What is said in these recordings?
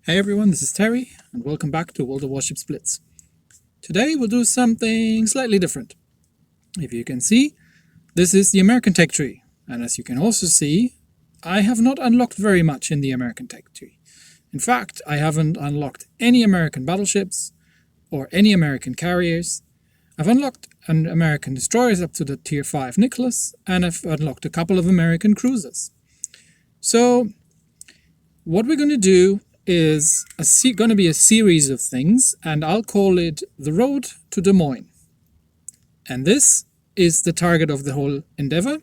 Hey everyone, this is Terry, and welcome back to World of Warships Blitz. Today we'll do something slightly different. If you can see, this is the American tech tree, and as you can also see, I have not unlocked very much in the American tech tree. In fact, I haven't unlocked any American battleships or any American carriers. I've unlocked an American destroyers up to the Tier 5 Nicholas, and I've unlocked a couple of American cruisers. So, what we're going to do is going to be a series of things, and I'll call it the road to Des Moines. And this is the target of the whole endeavor.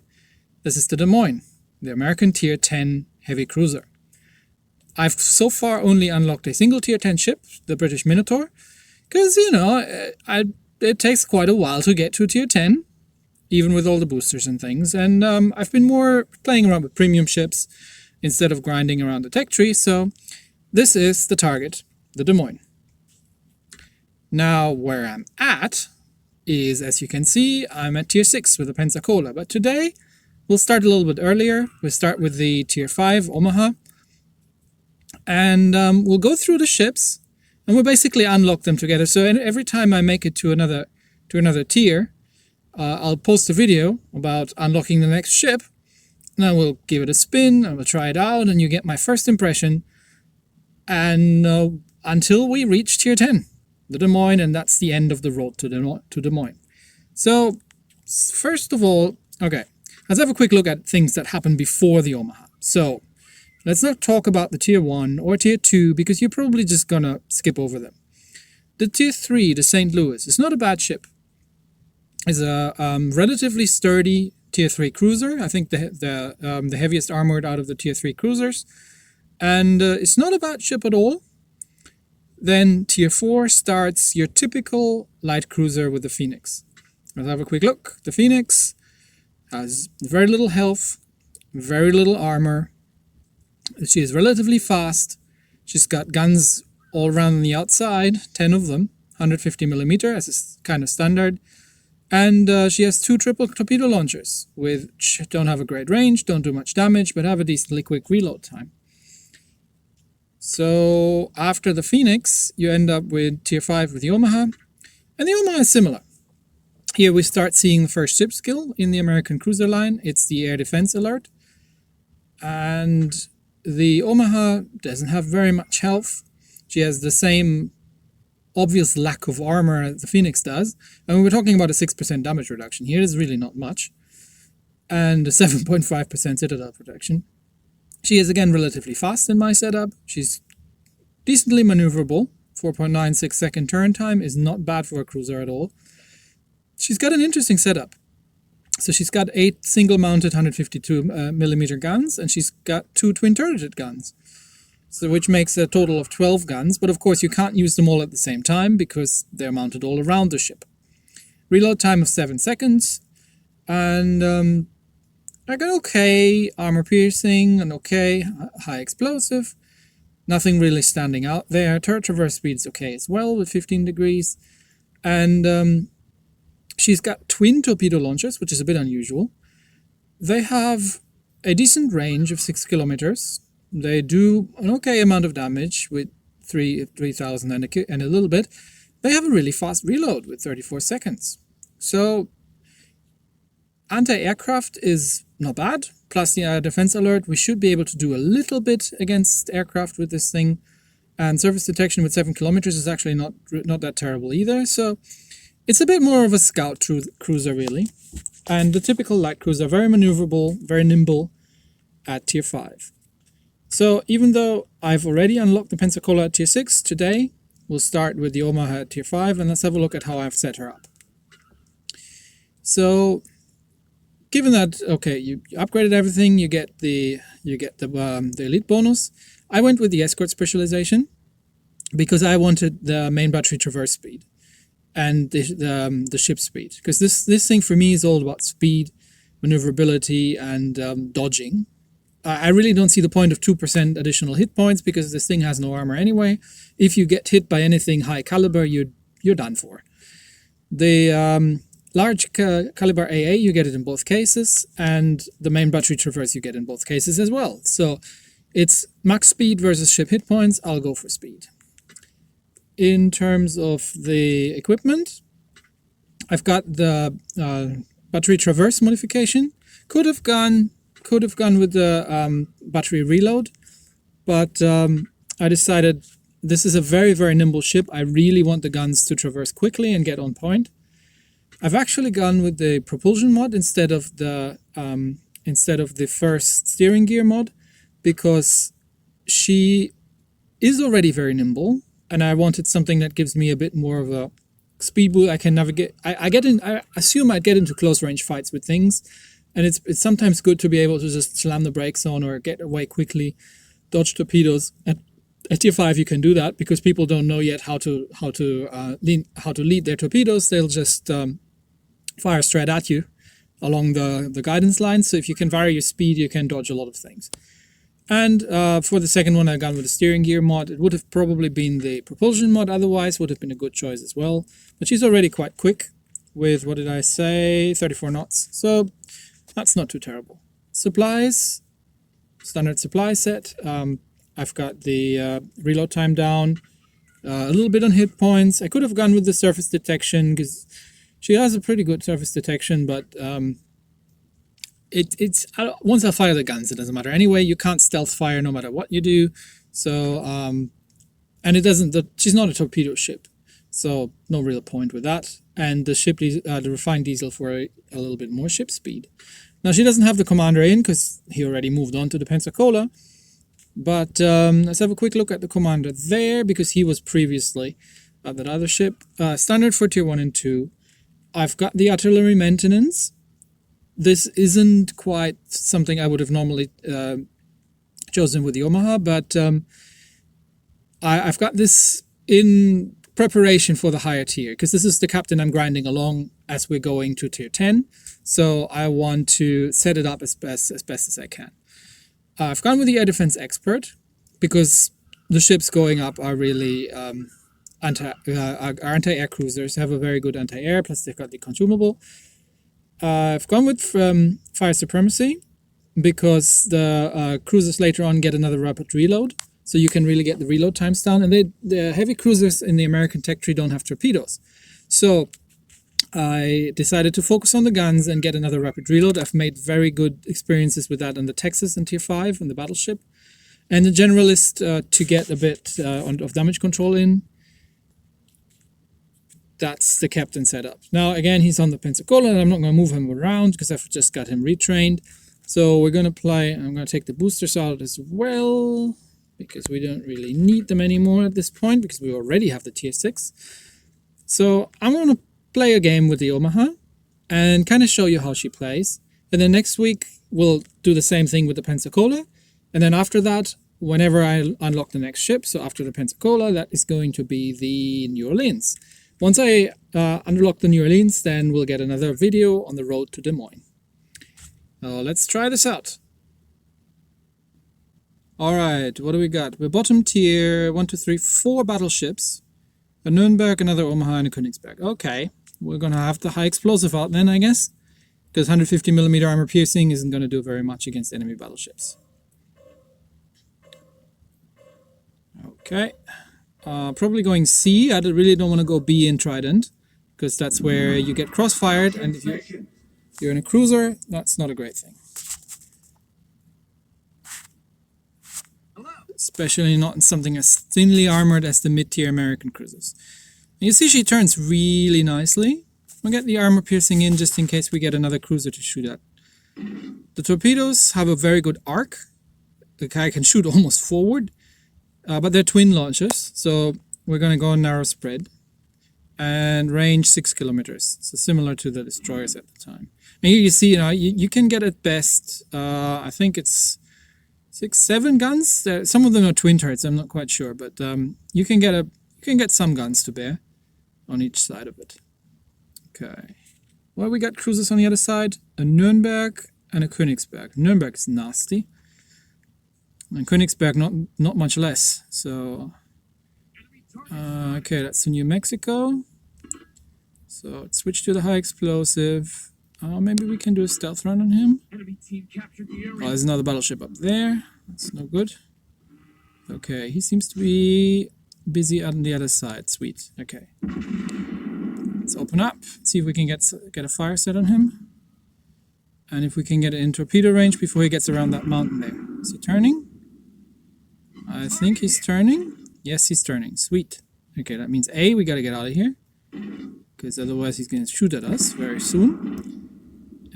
This is the Des Moines, the American Tier 10 heavy cruiser. I've so far only unlocked a single Tier 10 ship, the British Minotaur, because, it takes quite a while to get to Tier 10, even with all the boosters and things, and I've been more playing around with premium ships instead of grinding around the tech tree, so this is the target, the Des Moines. Now, where I'm at is, as you can see, I'm at Tier 6 with the Pensacola, but today we'll start a little bit earlier. We'll start with the Tier 5 Omaha, and we'll go through the ships, and we'll basically unlock them together. So every time I make it to another tier, I'll post a video about unlocking the next ship, and I will give it a spin, and we'll try it out, and you get my first impression. And until we reach Tier 10, the Des Moines, and that's the end of the road to Des Moines. So, first of all, okay, let's have a quick look at things that happened before the Omaha. So, let's not talk about the Tier 1 or Tier 2, because you're probably just gonna skip over them. The Tier 3, the St. Louis, is not a bad ship. It's a relatively sturdy Tier 3 cruiser. I think the heaviest armored out of the Tier 3 cruisers. And it's not a bad ship at all. Then Tier 4 starts your typical light cruiser with the Phoenix. Let's have a quick look. The Phoenix has very little health, very little armor. She is relatively fast. She's got guns all around on the outside, 10 of them, 150mm as is kind of standard. And she has 2 triple torpedo launchers, which don't have a great range, don't do much damage, but have a decently quick reload time. So after the Phoenix, you end up with Tier 5 with the Omaha, and the Omaha is similar. Here we start seeing the first ship skill in the American cruiser line. It's the air defense alert, and the Omaha doesn't have very much health. She has the same obvious lack of armor as the Phoenix does, and we're talking about a 6% damage reduction. Here is really not much, and a 7.5% citadel protection. She is again relatively fast in my setup. She's decently maneuverable. 4.96 second turn time is not bad for a cruiser at all. She's got an interesting setup. So she's got 8 single-mounted 152mm guns, and she's got 2 twin-turreted guns, so which makes a total of 12 guns. But of course, you can't use them all at the same time because they're mounted all around the ship. Reload time of 7 seconds, and I got okay armor piercing and okay high explosive. Nothing really standing out there. Turret traverse speed is okay as well with 15 degrees. And she's got twin torpedo launchers, which is a bit unusual. They have a decent range of 6 kilometers. They do an okay amount of damage with 3,000 and a little bit. They have a really fast reload with 34 seconds. So anti-aircraft is not bad, plus the air defense alert. We should be able to do a little bit against aircraft with this thing. And surface detection with 7 kilometers is actually not that terrible either. So it's a bit more of a scout cruiser, really. And the typical light cruiser, very maneuverable, very nimble at Tier 5. So even though I've already unlocked the Pensacola at Tier 6, today we'll start with the Omaha at Tier 5, and let's have a look at how I've set her up. So given that, okay, you upgraded everything, you get the elite bonus. I went with the escort specialization because I wanted the main battery traverse speed and the ship speed, because this thing for me is all about speed, maneuverability, and dodging. I really don't see the point of 2% additional hit points because this thing has no armor anyway. If you get hit by anything high caliber, you're done for. The large caliber AA, you get it in both cases, and the main battery traverse you get in both cases as well. So It's max speed versus ship hit points. I'll go for speed. In terms of the equipment, I've got the battery traverse modification. Could have gone with the battery reload, but I decided this is a very, very nimble ship. I really want the guns to traverse quickly and get on point. I've actually gone with the propulsion mod instead of the first steering gear mod, because she is already very nimble, and I wanted something that gives me a bit more of a speed boost. I can navigate. I assume I'd get into close range fights with things, and it's sometimes good to be able to just slam the brakes on or get away quickly, dodge torpedoes. At tier 5 you can do that because people don't know yet how to lead their torpedoes. They'll just fire straight at you along the guidance lines. So if you can vary your speed, you can dodge a lot of things. And for the second one, I've gone with the steering gear mod. It would have probably been the propulsion mod otherwise, would have been a good choice as well. But she's already quite quick with, what did I say, 34 knots. So that's not too terrible. Supplies, standard supply set. I've got the reload time down, a little bit on hit points. I could have gone with the surface detection because she has a pretty good surface detection, but once I fire the guns, it doesn't matter. Anyway, you can't stealth fire no matter what you do. So, and it doesn't. She's not a torpedo ship, so no real point with that. And the refined diesel for a little bit more ship speed. Now she doesn't have the commander in because he already moved on to the Pensacola. But let's have a quick look at the commander there, because he was previously at that other ship. Standard for tier 1 and 2. I've got the artillery maintenance. This isn't quite something I would have normally chosen with the Omaha, but I've got this in preparation for the higher tier, because this is the captain I'm grinding along as we're going to tier 10. So I want to set it up as best as I can. I've gone with the air defense expert because the ships going up are really anti-air cruisers, have a very good anti-air, plus they've got the consumable. I've gone with fire supremacy because the cruisers later on get another rapid reload, so you can really get the reload times down. And the heavy cruisers in the American tech tree don't have torpedoes, so I decided to focus on the guns and get another rapid reload. I've made very good experiences with that on the Texas in tier 5 in the battleship. And the generalist to get a bit of damage control in. That's the captain setup. Now again, he's on the Pensacola and I'm not going to move him around because I've just got him retrained. So we're going to play, I'm going to take the boosters out as well, because we don't really need them anymore at this point because we already have the tier 6. So I'm going to play a game with the Omaha and kind of show you how she plays. And then next week we'll do the same thing with the Pensacola. And then after that, whenever I unlock the next ship, so after the Pensacola, that is going to be the New Orleans. Once I unlock the New Orleans, then we'll get another video on the road to Des Moines. Let's try this out. Alright, what do we got? We're bottom tier, 1, 2, 3, 4 battleships. A Nürnberg, another Omaha, and a Königsberg. Okay, we're going to have the high explosive out then, I guess. Because 150mm armor piercing isn't going to do very much against enemy battleships. Okay. Probably going C. I really don't want to go B in Trident, because that's where you get crossfired, and if you're in a cruiser, that's not a great thing. Especially not in something as thinly armored as the mid-tier American cruisers. And you see she turns really nicely. We'll get the armor piercing in just in case we get another cruiser to shoot at. The torpedoes have a very good arc. The guy can shoot almost forward. But they're twin launchers, so we're going to go narrow spread and range 6 kilometers, so similar to the destroyers at the time. And here you see, you can get at best, I think it's 6, 7 guns. Some of them are twin turrets, I'm not quite sure, but you can get some guns to bear on each side of it. Okay, well, we got cruisers on the other side, a Nürnberg and a Königsberg. Nürnberg is nasty. And Königsberg not much less. So okay, that's in New Mexico. So let's switch to the high explosive. Maybe we can do a stealth run on him. Oh, there's another battleship up there. That's no good. Okay, he seems to be busy on the other side. Sweet. Okay. Let's open up. See if we can get a fire set on him. And if we can get it in torpedo range before he gets around that mountain there. Is he turning? I think he's turning. Yes, he's turning. Sweet. Okay, that means A, we gotta get out of here. Because otherwise he's gonna shoot at us very soon.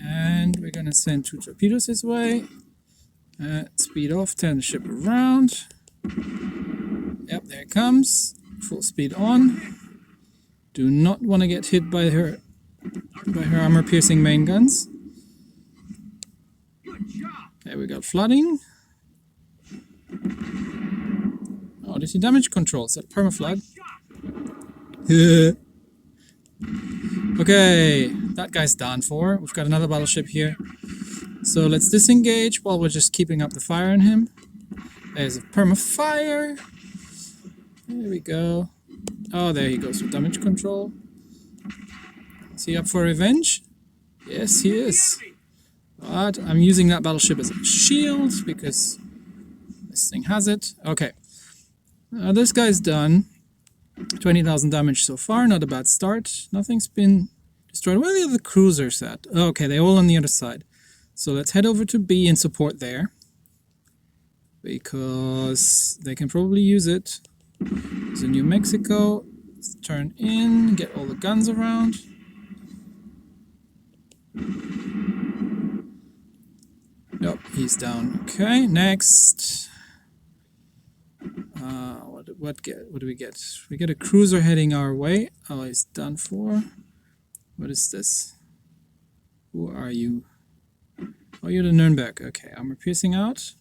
And we're gonna send 2 torpedoes his way. Speed off, turn the ship around. Yep, there it comes. Full speed on. Do not want to get hit by her armor-piercing main guns. There we got flooding. Oh, did he damage control? Is that permaflood? Okay, that guy's done for. We've got another battleship here. So let's disengage while we're just keeping up the fire on him. There's a perma-fire. There we go. Oh, there he goes with damage control. Is he up for revenge? Yes, he is. But I'm using that battleship as a shield because this thing has it. Okay. This guy's done. 20,000 damage so far. Not a bad start. Nothing's been destroyed. Where are the other cruisers at? Okay, they're all on the other side. So let's head over to B and support there. Because they can probably use it. So New Mexico. Let's turn in. Get all the guns around. Nope, he's down. Okay, next. What do we get? We get a cruiser heading our way. Oh, he's done for. What is this? Who are you? Oh, you're the Nürnberg. Okay, armor piercing out.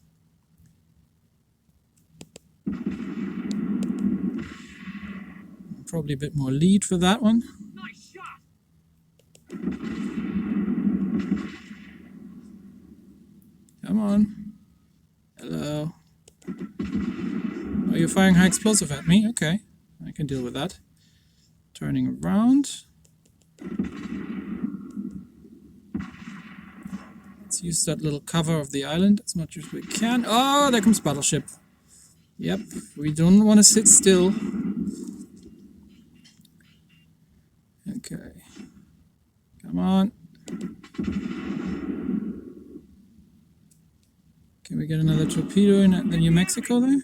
Probably a bit more lead for that one. Nice shot. Come on. Hello. Oh, you're firing high explosive at me? Okay. I can deal with that. Turning around. Let's use that little cover of the island as much as we can. Oh, there comes battleship. Yep, we don't want to sit still. Okay. Come on. Can we get another torpedo in at the New Mexico there?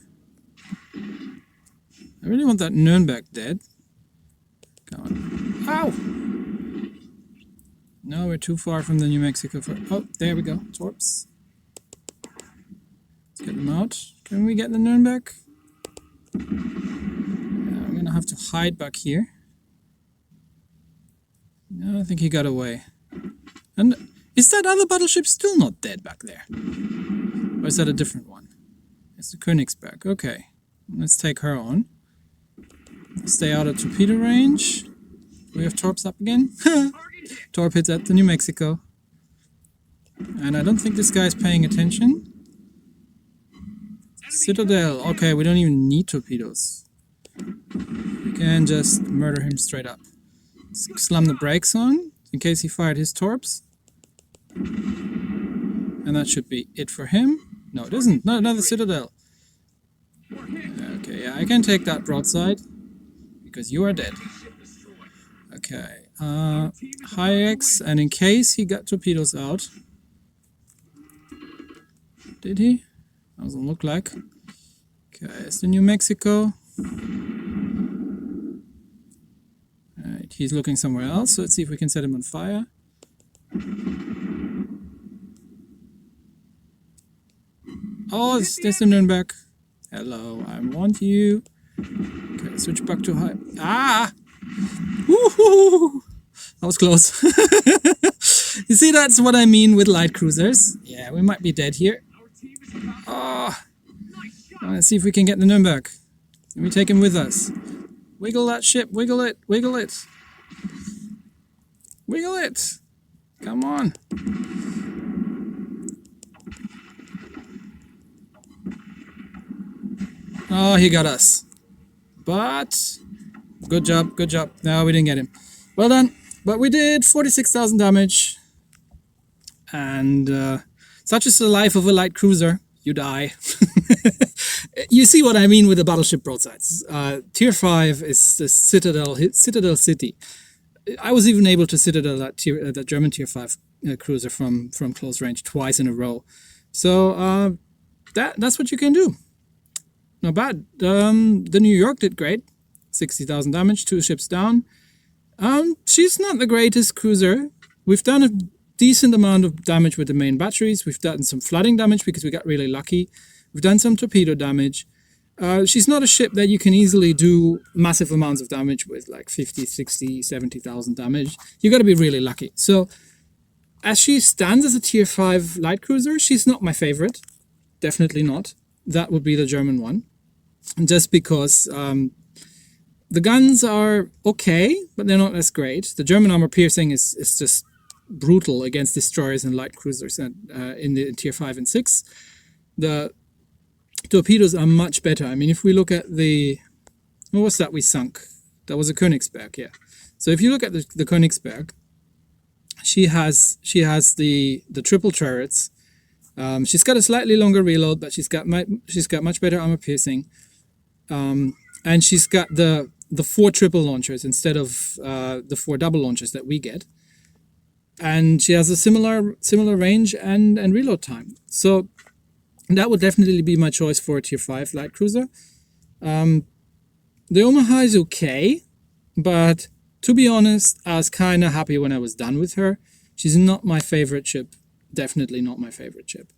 I really want that Nürnberg dead. Come on. Ow! No, we're too far from the New Mexico for... Oh, there we go. Torps. Let's get them out. Can we get the Nürnberg? Yeah, I'm gonna have to hide back here. No, I think he got away. And is that other battleship still not dead back there? Or is that a different one? It's the Königsberg. Okay, let's take her on. Stay out of torpedo range. We have torps up again. Torp hits at the New Mexico. And I don't think this guy's paying attention. Citadel. Okay, we don't even need torpedoes. We can just murder him straight up. Slam the brakes on in case he fired his torps. And that should be it for him. No, it isn't. Not another Citadel. Okay, yeah, I can take that broadside because you are dead. Okay, high X, and in case he got torpedoes out. Did he? Doesn't look like. Okay, it's the New Mexico. Alright, he's looking somewhere else, so let's see if we can set him on fire. Oh, there's the Nürnberg. Hello, I want you. Okay, switch back to high. Ah! Woohoo! That was close. You see, that's what I mean with light cruisers. Yeah, we might be dead here. Oh, let's see if we can get the Nürnberg. Can we take him with us? Wiggle that ship, wiggle it, wiggle it. Wiggle it. Come on. Oh, he got us. But, good job, good job. No, we didn't get him. Well done. But we did 46,000 damage. And such is the life of a light cruiser. You die. You see what I mean with the battleship broadsides. Tier 5 is the Citadel City. I was even able to Citadel that German Tier 5 cruiser from close range twice in a row. So that's what you can do. Not bad. The New York did great. 60,000 damage, 2 ships down. She's not the greatest cruiser. We've done a decent amount of damage with the main batteries. We've done some flooding damage because we got really lucky. We've done some torpedo damage. She's not a ship that you can easily do massive amounts of damage with, like 50, 60, 70,000 damage. You got to be really lucky. So as she stands as a Tier 5 light cruiser, she's not my favorite. Definitely not. That would be the German one. Just because the guns are okay, but they're not as great. The German armor piercing is just brutal against destroyers and light cruisers in the Tier 5 and 6. The torpedoes are much better. I mean, if we look at what was that we sunk? That was a Königsberg, yeah. So if you look at the Königsberg, she has the triple turrets. She's got a slightly longer reload, but she's got much better armor piercing, and she's got the 4 triple launchers instead of the 4 double launchers that we get, and she has a similar range and reload time. So that would definitely be my choice for a Tier 5 light cruiser. The Omaha is okay, but to be honest, I was kind of happy when I was done with her. She's not my favorite ship. Definitely not my favorite ship.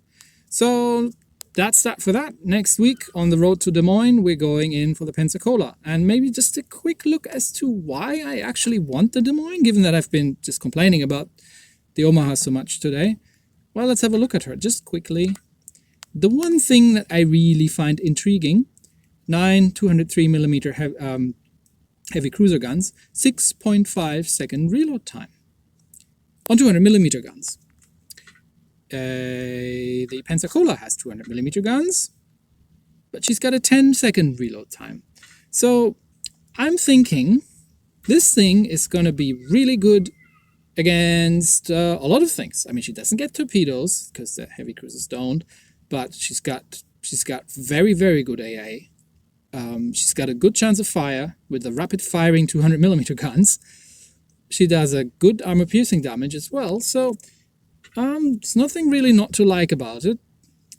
So that's that for that. Next week on the road to Des Moines, we're going in for the Pensacola. And maybe just a quick look as to why I actually want the Des Moines, given that I've been just complaining about the Omaha so much today. Well, let's have a look at her just quickly. The one thing that I really find intriguing, 9 203mm heavy cruiser guns, 6.5 second reload time on 200mm guns. The Pensacola has 200mm guns, but she's got a 10-second reload time. So I'm thinking this thing is going to be really good against a lot of things. I mean, she doesn't get torpedoes because the heavy cruisers don't, but she's got very, very good AA. She's got a good chance of fire with the rapid firing 200mm guns. She does a good armor piercing damage as well. So there's nothing really not to like about it,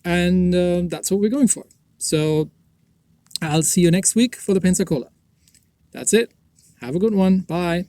and that's what we're going for. So I'll see you next week for the Pensacola. That's it. Have a good one. Bye.